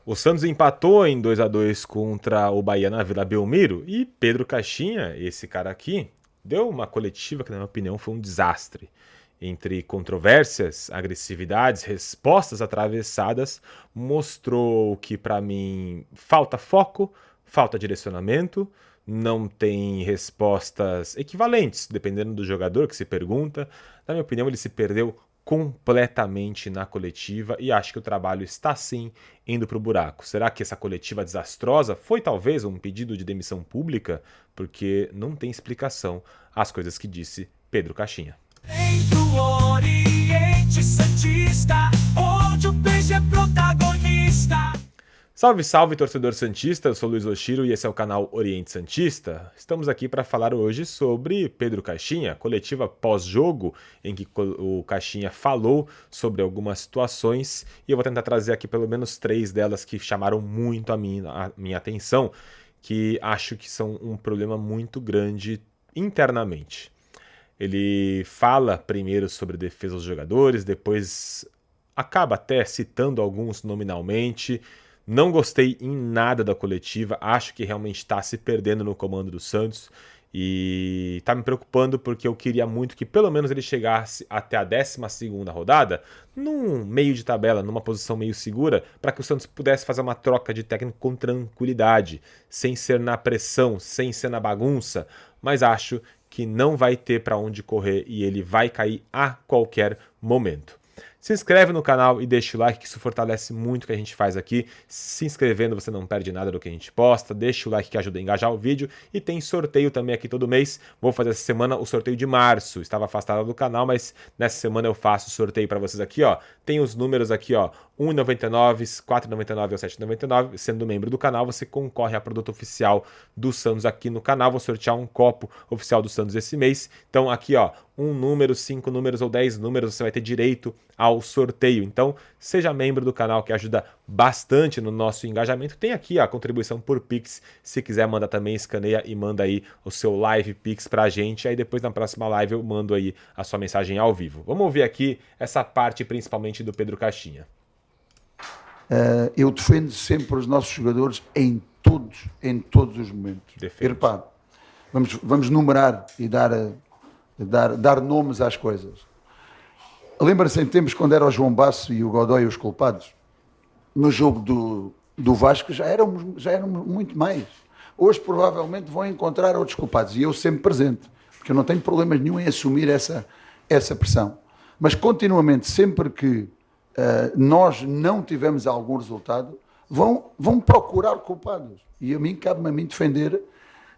O Santos empatou em 2-2 contra o Bahia na Vila Belmiro e Pedro Caixinha, esse cara aqui, deu uma coletiva que, na minha opinião, foi um desastre. Entre controvérsias, agressividades, respostas atravessadas, mostrou que, para mim, falta foco, falta direcionamento, não tem respostas equivalentes, dependendo do jogador que se pergunta. Na minha opinião, ele se perdeu completamente na coletiva e acho que o trabalho está sim indo para o buraco. Será que essa coletiva desastrosa foi talvez um pedido de demissão pública? Porque não tem explicação às coisas que disse Pedro Caixinha. Do Oriente Santista, onde o peixe é protagonista. Salve, salve, torcedor santista, eu sou Luiz Oshiro e esse é o canal Oriente Santista. Estamos aqui para falar hoje sobre Pedro Caixinha, coletiva pós-jogo, em que o Caixinha falou sobre algumas situações e eu vou tentar trazer aqui pelo menos 3 delas que chamaram muito a minha atenção, que acho que são um problema muito grande internamente. Ele fala primeiro sobre defesa dos jogadores, depois acaba até citando alguns nominalmente. Não gostei em nada da coletiva, acho que realmente está se perdendo no comando do Santos e está me preocupando porque eu queria muito que pelo menos ele chegasse até a 12ª rodada num meio de tabela, numa posição meio segura, para que o Santos pudesse fazer uma troca de técnico com tranquilidade, sem ser na pressão, sem ser na bagunça, mas acho que não vai ter para onde correr e ele vai cair a qualquer momento. Se inscreve no canal e deixa o like, que isso fortalece muito o que a gente faz aqui. Se inscrevendo você não perde nada do que a gente posta. Deixa o like que ajuda a engajar o vídeo. E tem sorteio também aqui todo mês. Vou fazer essa semana o sorteio de março. Estava afastado do canal, mas nessa semana eu faço o sorteio para vocês aqui, ó. Tem os números aqui, ó. R$1,99, R$4,99 ou R$7,99. Sendo membro do canal, você concorre a produto oficial do Santos aqui no canal. Vou sortear um copo oficial do Santos esse mês. Então aqui, ó, um número, 5 números ou 10 números, você vai ter direito ao sorteio. Então, seja membro do canal, que ajuda bastante no nosso engajamento. Tem aqui a contribuição por Pix. Se quiser mandar também, escaneia e manda aí o seu live Pix pra gente. Aí depois na próxima live eu mando aí a sua mensagem ao vivo. Vamos ouvir aqui essa parte principalmente do Pedro Caixinha. Eu defendo sempre os nossos jogadores em todos os momentos. E repare, vamos numerar e dar nomes às coisas. Lembra-se em tempos quando era o João Basso e o Godoy os culpados? No jogo do Vasco já éramos muito mais. Hoje provavelmente vão encontrar outros culpados e eu sempre presente, porque eu não tenho problemas nenhum em assumir essa pressão. Mas continuamente, sempre que nós não tivemos algum resultado, vão procurar culpados. E cabe-me a mim defender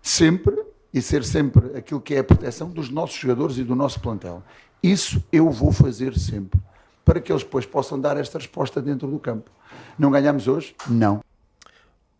sempre e ser sempre aquilo que é a proteção dos nossos jogadores e do nosso plantel. Isso eu vou fazer sempre, para que eles depois possam dar esta resposta dentro do campo. Não ganhamos hoje? Não.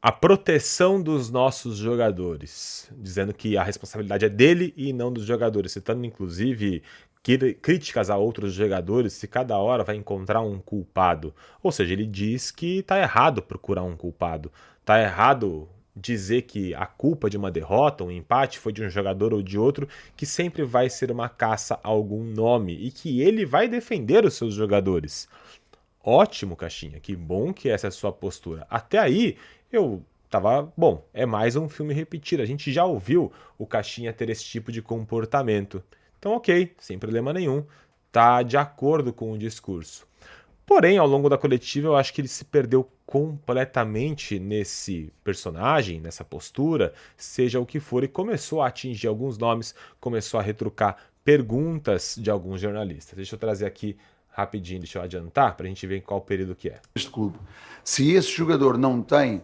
A proteção dos nossos jogadores, dizendo que a responsabilidade é dele e não dos jogadores, citando inclusive críticas a outros jogadores, se cada hora vai encontrar um culpado. Ou seja, ele diz que está errado procurar um culpado, está errado dizer que a culpa de uma derrota, um empate, foi de um jogador ou de outro, que sempre vai ser uma caça a algum nome e que ele vai defender os seus jogadores. Ótimo, Caixinha, que bom que essa é a sua postura. Até aí, eu tava, bom, é mais um filme repetido, a gente já ouviu o Caixinha ter esse tipo de comportamento. Então, ok, sem problema nenhum, tá de acordo com o discurso. Porém, ao longo da coletiva, eu acho que ele se perdeu completamente nesse personagem, nessa postura, seja o que for, e começou a atingir alguns nomes, começou a retrucar perguntas de alguns jornalistas. Deixa eu trazer aqui rapidinho, deixa eu adiantar, para a gente ver em qual período que é. Este clube, se esse jogador não tem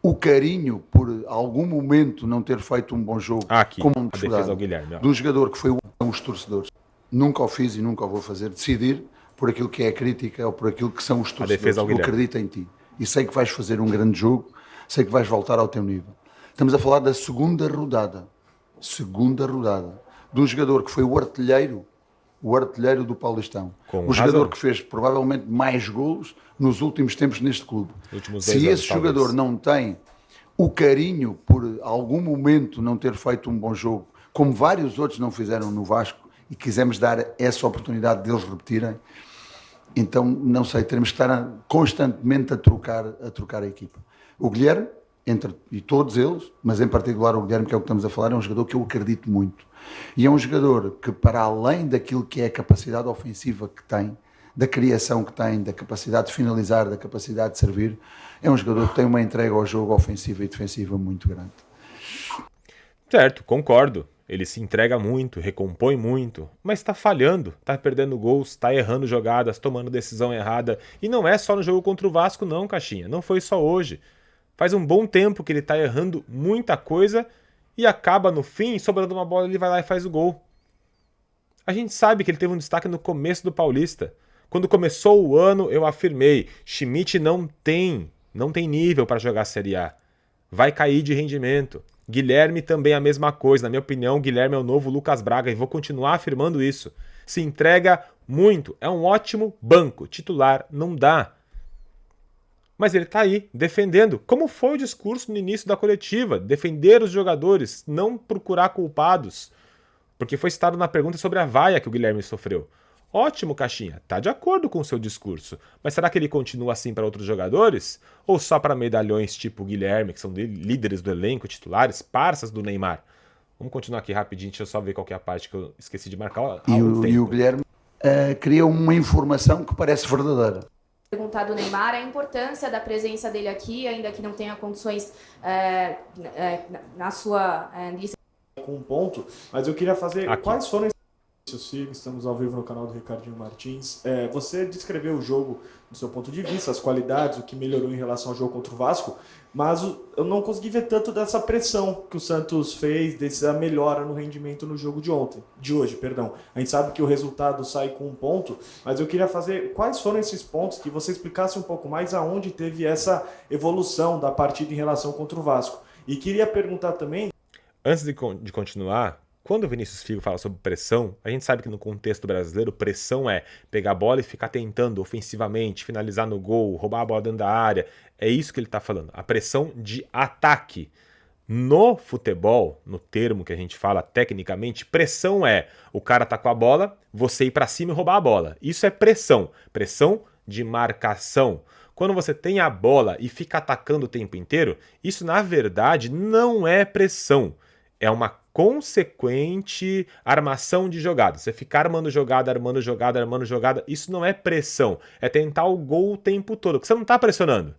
o carinho por algum momento não ter feito um bom jogo, aqui, como a defesa ao Guilherme, de um jogador que foi os torcedores, nunca o fiz e nunca o vou fazer, decidir por aquilo que é a crítica ou por aquilo que são os torcedores. Eu acredito em ti e sei que vais fazer um grande jogo, sei que vais voltar ao teu nível. Estamos a falar da segunda rodada, de um jogador que foi o artilheiro do Paulistão, o jogador que fez provavelmente mais golos nos últimos tempos neste clube. Se esse jogador não tem o carinho por algum momento não ter feito um bom jogo, como vários outros não fizeram no Vasco, e quisemos dar essa oportunidade deles repetirem, Então, não sei, teremos que estar constantemente a trocar a equipa. O Guilherme, e todos eles, mas em particular o Guilherme, que é o que estamos a falar, é um jogador que eu acredito muito. E é um jogador que, para além daquilo que é a capacidade ofensiva que tem, da criação que tem, da capacidade de finalizar, da capacidade de servir, é um jogador que tem uma entrega ao jogo ofensiva e defensiva muito grande. Certo, concordo. Ele se entrega muito, recompõe muito, mas está falhando, está perdendo gols, está errando jogadas, tomando decisão errada. E não é só no jogo contra o Vasco não, Caixinha. Não foi só hoje. Faz um bom tempo que ele está errando muita coisa e acaba no fim, sobrando uma bola, ele vai lá e faz o gol. A gente sabe que ele teve um destaque no começo do Paulista. Quando começou o ano, eu afirmei, Schmidt não tem nível para jogar a Série A. Vai cair de rendimento. Guilherme também é a mesma coisa. Na minha opinião, Guilherme é o novo Lucas Braga e vou continuar afirmando isso. Se entrega muito. É um ótimo banco. Titular não dá. Mas ele está aí, defendendo. Como foi o discurso no início da coletiva? Defender os jogadores, não procurar culpados. Porque foi citado na pergunta sobre a vaia que o Guilherme sofreu. Ótimo, Caixinha, tá de acordo com o seu discurso. Mas será que ele continua assim para outros jogadores? Ou só para medalhões tipo o Guilherme, que são líderes do elenco, titulares, parças do Neymar? Vamos continuar aqui rapidinho, deixa eu só ver qual que é a parte que eu esqueci de marcar. E o Guilherme cria uma informação que parece verdadeira. Perguntar do Neymar, a importância da presença dele aqui, ainda que não tenha condições na sua lista. Com um ponto, mas eu queria fazer aqui. Quais foram estamos ao vivo no canal do Ricardinho Martins. Você descreveu o jogo do seu ponto de vista, as qualidades, o que melhorou em relação ao jogo contra o Vasco, mas eu não consegui ver tanto dessa pressão que o Santos fez, dessa melhora no rendimento no jogo de hoje. A gente sabe que o resultado sai com um ponto, mas eu queria fazer quais foram esses pontos, que você explicasse um pouco mais aonde teve essa evolução da partida em relação contra o Vasco. E queria perguntar também... Antes de continuar, quando o Vinícius Figo fala sobre pressão, a gente sabe que no contexto brasileiro, pressão é pegar a bola e ficar tentando ofensivamente, finalizar no gol, roubar a bola dentro da área. É isso que ele está falando, a pressão de ataque. No futebol, no termo que a gente fala tecnicamente, pressão é o cara tá com a bola, você ir para cima e roubar a bola. Isso é pressão, pressão de marcação. Quando você tem a bola e fica atacando o tempo inteiro, isso na verdade não é pressão. É uma consequente armação de jogada. Você ficar armando jogada, isso não é pressão. É tentar o gol o tempo todo, porque você não está pressionando.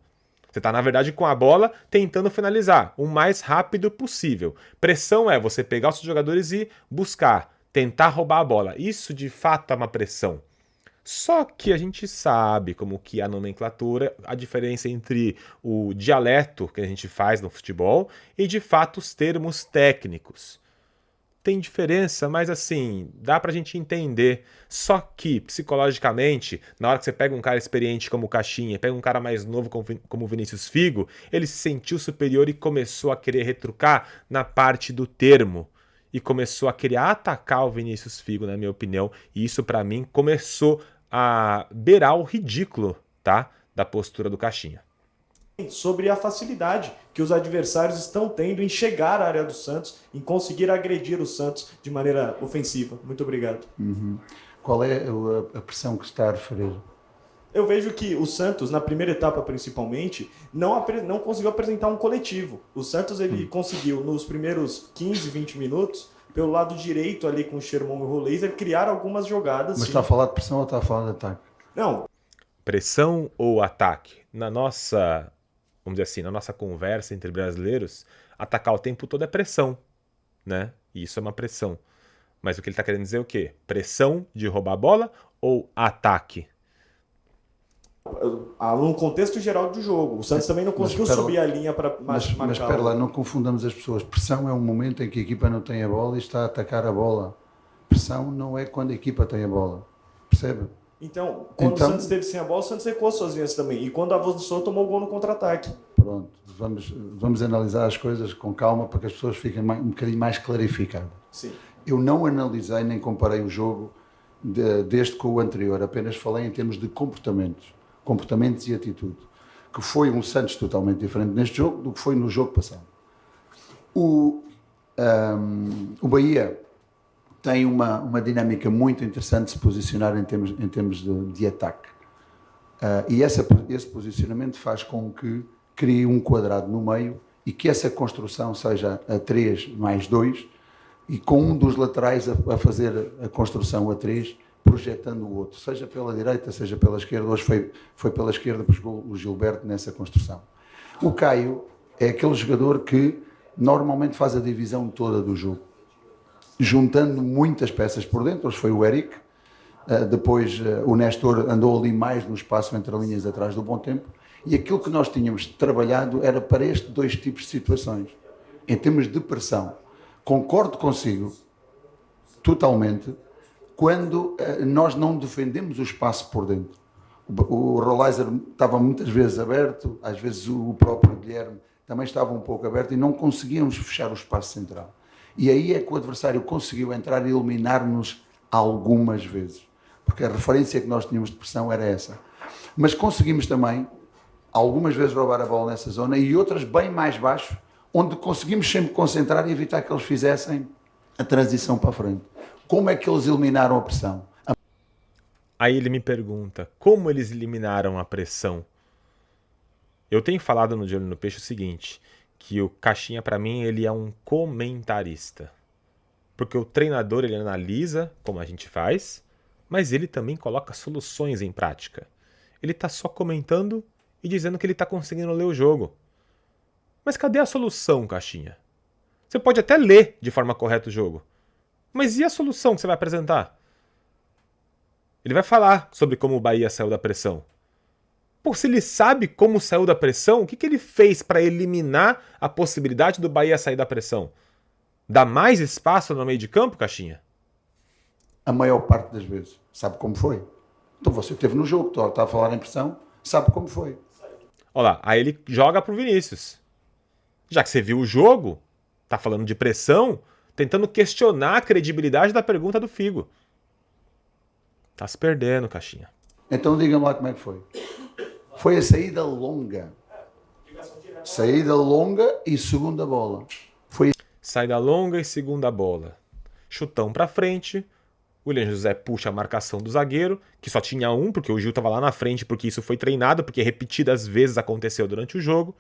Você está, na verdade, com a bola tentando finalizar o mais rápido possível. Pressão é você pegar os seus jogadores e buscar, tentar roubar a bola. Isso, de fato, é uma pressão. Só que a gente sabe como que a nomenclatura, a diferença entre o dialeto que a gente faz no futebol e, de fato, os termos técnicos. Tem diferença, mas assim, dá pra gente entender. Só que, psicologicamente, na hora que você pega um cara experiente como o Caixinha, pega um cara mais novo como o Vinícius Figo, ele se sentiu superior e começou a querer retrucar na parte do termo. E começou a querer atacar o Vinícius Figo, na minha opinião. E isso, pra mim, começou a beirar o ridículo, tá? Da postura do Caixinha. Sobre a facilidade que os adversários estão tendo em chegar à área do Santos, em conseguir agredir o Santos de maneira ofensiva. Muito obrigado. Qual é a pressão que está a referir? Eu vejo que o Santos, na primeira etapa principalmente, não conseguiu apresentar um coletivo. O Santos ele conseguiu, nos primeiros 15, 20 minutos, pelo lado direito ali com o Sherman e o Roleiser, criar algumas jogadas. Mas está a falar de pressão ou está a falar de ataque? Não. Pressão ou ataque? Na nossa, vamos dizer assim, na nossa conversa entre brasileiros, atacar o tempo todo é pressão, né? E isso é uma pressão. Mas o que ele está querendo dizer é o quê? Pressão de roubar a bola ou ataque? No contexto geral do jogo. O Santos também não conseguiu subir a linha para marcar. Mas espera lá, não confundamos as pessoas. Pressão é um momento em que a equipa não tem a bola e está a atacar a bola. Pressão não é quando a equipa tem a bola. Percebe? Então, quando o Santos esteve sem a bola, o Santos secou suas linhas também. E quando a Voz do Sul tomou o gol no contra-ataque. Pronto, vamos analisar as coisas com calma para que as pessoas fiquem um bocadinho mais clarificadas. Sim. Eu não analisei nem comparei o jogo deste com o anterior. Apenas falei em termos de comportamentos e atitude, que foi um Santos totalmente diferente neste jogo do que foi no jogo passado. O Bahia tem uma dinâmica muito interessante de se posicionar em termos de ataque. E esse posicionamento faz com que crie um quadrado no meio e que essa construção seja a 3+2 e com um dos laterais a fazer a construção a 3, projetando o outro, seja pela direita, seja pela esquerda. Hoje foi pela esquerda que jogou o Gilberto nessa construção. O Caio é aquele jogador que normalmente faz a divisão toda do jogo, juntando muitas peças por dentro. Hoje foi o Eric, depois o Nestor andou ali mais no espaço entre linhas atrás do Bom Tempo, e aquilo que nós tínhamos trabalhado era para estes dois tipos de situações. Em termos de pressão, concordo consigo totalmente quando nós não defendemos o espaço por dentro. O Rolaiser estava muitas vezes aberto, às vezes o próprio Guilherme também estava um pouco aberto e não conseguíamos fechar o espaço central. E aí é que o adversário conseguiu entrar e eliminar-nos algumas vezes, porque a referência que nós tínhamos de pressão era essa. Mas conseguimos também, algumas vezes, roubar a bola nessa zona e outras bem mais baixo, onde conseguimos sempre concentrar e evitar que eles fizessem a transição para a frente. Como é que eles eliminaram a pressão? Aí ele me pergunta, como eles eliminaram a pressão? Eu tenho falado no De Olho no Peixe o seguinte, que o Caixinha, para mim, ele é um comentarista. Porque o treinador, ele analisa como a gente faz, mas ele também coloca soluções em prática. Ele está só comentando e dizendo que ele está conseguindo ler o jogo. Mas cadê a solução, Caixinha? Você pode até ler de forma correta o jogo, mas e a solução que você vai apresentar? Ele vai falar sobre como o Bahia saiu da pressão. Pô, se ele sabe como saiu da pressão, o que ele fez para eliminar a possibilidade do Bahia sair da pressão? Dá mais espaço no meio de campo, Caixinha? A maior parte das vezes. Sabe como foi? Então você esteve no jogo, está a falar em pressão, sabe como foi. Olha lá, aí ele joga pro Vinícius. Já que você viu o jogo, tá falando de pressão, tentando questionar a credibilidade da pergunta do Figo. Tá se perdendo, Caixinha. Então diga-me lá como é que foi. Foi a saída longa. Saída longa e segunda bola. Foi Saída longa e segunda bola. Chutão pra frente. O William José puxa a marcação do zagueiro, que só tinha um, porque o Gil tava lá na frente, porque isso foi treinado, porque repetidas vezes aconteceu durante o jogo.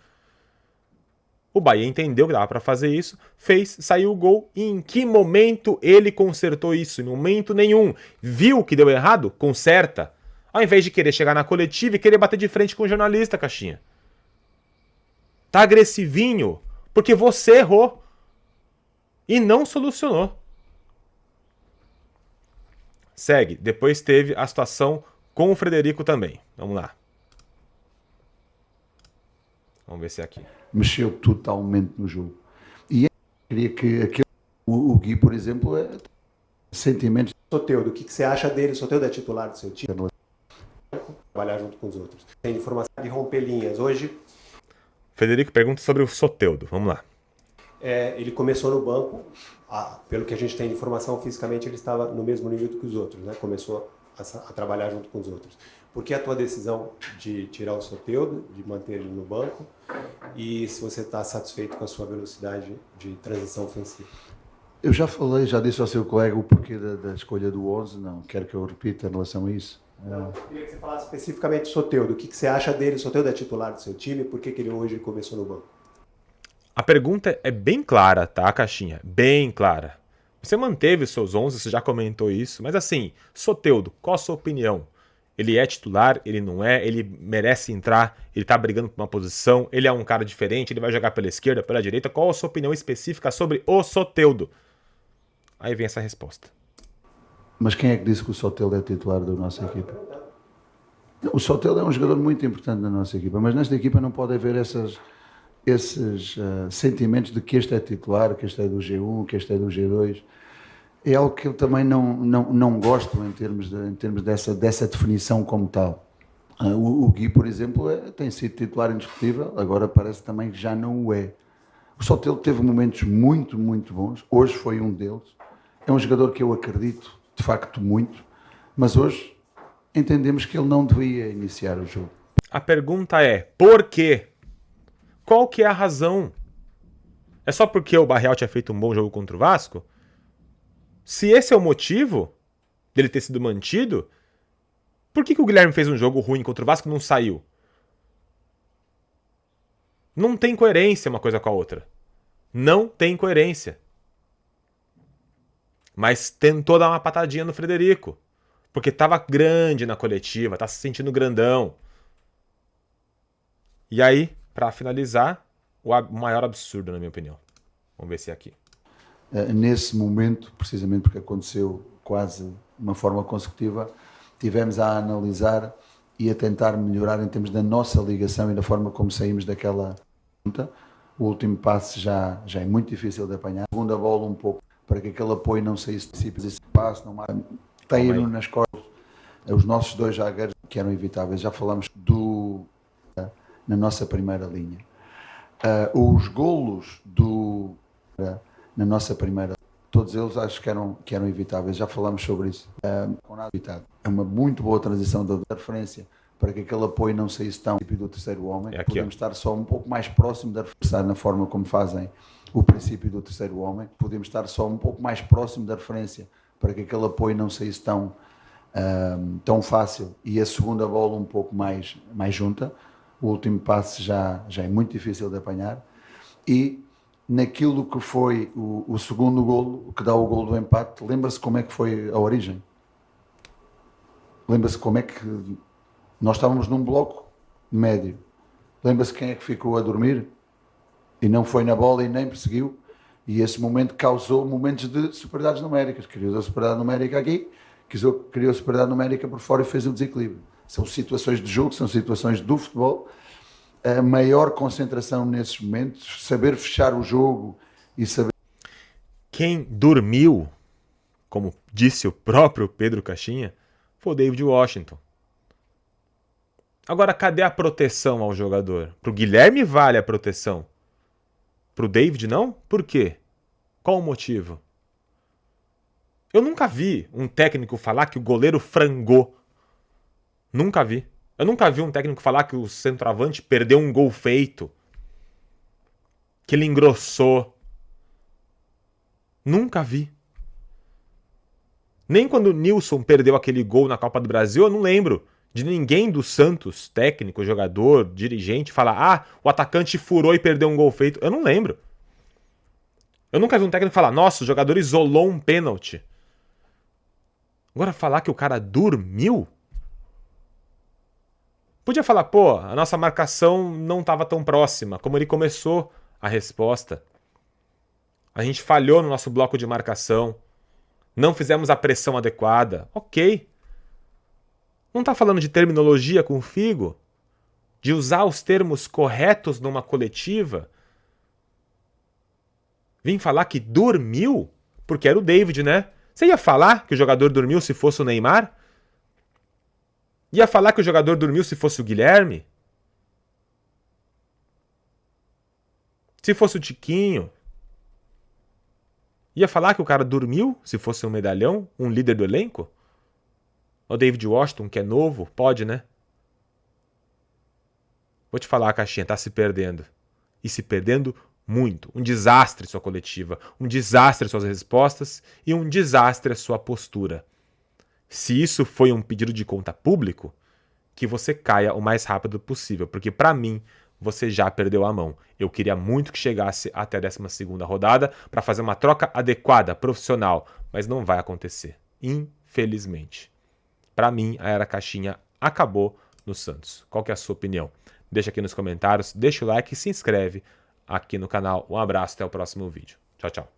O Bahia entendeu que dava pra fazer isso, fez, saiu o gol. E em que momento ele consertou isso? Em momento nenhum. Viu que deu errado? Conserta. Ao invés de querer chegar na coletiva e querer bater de frente com o jornalista, Caixinha. Tá agressivinho, porque você errou. E não solucionou. Segue. Depois teve a situação com o Frederico também. Vamos lá. Vamos ver se é aqui. Mexeu totalmente no jogo. E eu queria que o Gui, por exemplo, sentimentos. Soteldo, o que você acha dele? O Soteldo é titular do seu time? Trabalhar junto com os outros. Tem informação de romper linhas. Hoje, Frederico pergunta sobre o Soteldo. Vamos lá. ele começou no banco. Pelo que a gente tem de informação, fisicamente ele estava no mesmo nível que os outros, né? Começou a trabalhar junto com os outros. Por que a tua decisão de tirar o Soteldo, de manter ele no banco? E se você está satisfeito com a sua velocidade de transição ofensiva? Eu já falei, já disse ao seu colega o porquê da escolha do 11, não quero que eu repita em relação a isso. Não, eu queria que você falasse especificamente do Soteldo. O que você acha dele? O Soteldo é titular do seu time? Por que ele hoje começou no banco? A pergunta é bem clara, tá, Caixinha? Bem clara. Você manteve os seus 11, você já comentou isso, mas assim, Soteldo, qual a sua opinião? Ele é titular, ele não é, ele merece entrar, ele tá brigando por uma posição, ele é um cara diferente, ele vai jogar pela esquerda, pela direita. Qual a sua opinião específica sobre o Soteldo? Aí vem essa resposta. Mas quem é que disse que o Soteldo é titular da nossa equipa? O Soteldo é um jogador muito importante na nossa equipa, mas nesta equipa não pode haver esses sentimentos de que este é titular, que este é do G1, que este é do G2. É algo que eu também não gosto em termos dessa definição como tal. O Gui, por exemplo, tem sido titular indiscutível, agora parece também que já não o é. O Soteldo teve momentos muito, muito bons, hoje foi um deles. É um jogador que eu acredito, de facto, muito, mas hoje entendemos que ele não devia iniciar o jogo. A pergunta é, por quê? Qual que é a razão? É só porque o Barreal tinha feito um bom jogo contra o Vasco? Se esse é o motivo dele ter sido mantido, Por que o Guilherme fez um jogo ruim contra o Vasco e não saiu? Não tem coerência uma coisa com a outra. Não tem coerência. Mas tentou dar uma patadinha no Frederico. Porque tava grande na coletiva, tá se sentindo grandão. E aí, para finalizar, o maior absurdo, na minha opinião. Vamos ver se é aqui. Nesse momento, precisamente porque aconteceu quase de uma forma consecutiva, tivemos a analisar e a tentar melhorar em termos da nossa ligação e da forma como saímos daquela junta. O último passe já é muito difícil de apanhar. A segunda bola um pouco, para que aquele apoio não saísse esse passe, não caíram nas costas. Os nossos dois zagueiros que eram evitáveis, já falamos na nossa primeira linha. Os golos na nossa primeira, todos eles acho que eram evitáveis, já falamos sobre isso. É uma muito boa transição da referência para que aquele apoio não saísse tão princípio do terceiro homem. Podemos estar só um pouco mais próximo da referência na forma como fazem o princípio do terceiro homem. Podemos estar só um pouco mais próximo da referência para que aquele apoio não saísse tão fácil e a segunda bola um pouco mais junta. O último passe já é muito difícil de apanhar. E naquilo que foi o segundo golo, que dá o golo do empate, lembra-se como é que foi a origem? Lembra-se como é que nós estávamos num bloco médio. Lembra-se quem é que ficou a dormir? E não foi na bola e nem perseguiu. E esse momento causou momentos de superioridades numéricas. Criou a superioridade numérica aqui, criou a superioridade numérica por fora e fez um desequilíbrio. São situações de jogo, são situações do futebol. A maior concentração nesses momentos, saber fechar o jogo e saber... Quem dormiu, como disse o próprio Pedro Caixinha, foi o David Washington. Agora, cadê a proteção ao jogador? Pro Guilherme vale a proteção. Pro David não? Por quê? Qual o motivo? Eu nunca vi um técnico falar que o goleiro frangou. Nunca vi. Eu nunca vi um técnico falar que o centroavante perdeu um gol feito. Que ele engrossou. Nunca vi. Nem quando o Nilson perdeu aquele gol na Copa do Brasil, eu não lembro de ninguém do Santos, técnico, jogador, dirigente, falar: o atacante furou e perdeu um gol feito. Eu não lembro. Eu nunca vi um técnico falar: nossa, o jogador isolou um pênalti. Agora falar que o cara dormiu? Podia falar: pô, a nossa marcação não estava tão próxima, como ele começou a resposta. A gente falhou no nosso bloco de marcação. Não fizemos a pressão adequada. Ok. Não está falando de terminologia com o Figo? De usar os termos corretos numa coletiva? Vim falar que dormiu? Porque era o David, né? Você ia falar que o jogador dormiu se fosse o Neymar? Ia falar que o jogador dormiu se fosse o Guilherme? Se fosse o Tiquinho? Ia falar que o cara dormiu se fosse um medalhão? Um líder do elenco? O David Washington, que é novo, pode, né? Vou te falar, Caixinha, tá se perdendo. E se perdendo muito. Um desastre sua coletiva, um desastre suas respostas e um desastre a sua postura. Se isso foi um pedido de conta público, que você caia o mais rápido possível, porque para mim você já perdeu a mão. Eu queria muito que chegasse até a 12ª rodada para fazer uma troca adequada, profissional, mas não vai acontecer, infelizmente. Para mim, a era Caixinha acabou no Santos. Qual que é a sua opinião? Deixa aqui nos comentários, deixa o like e se inscreve aqui no canal. Um abraço, até o próximo vídeo. Tchau, tchau.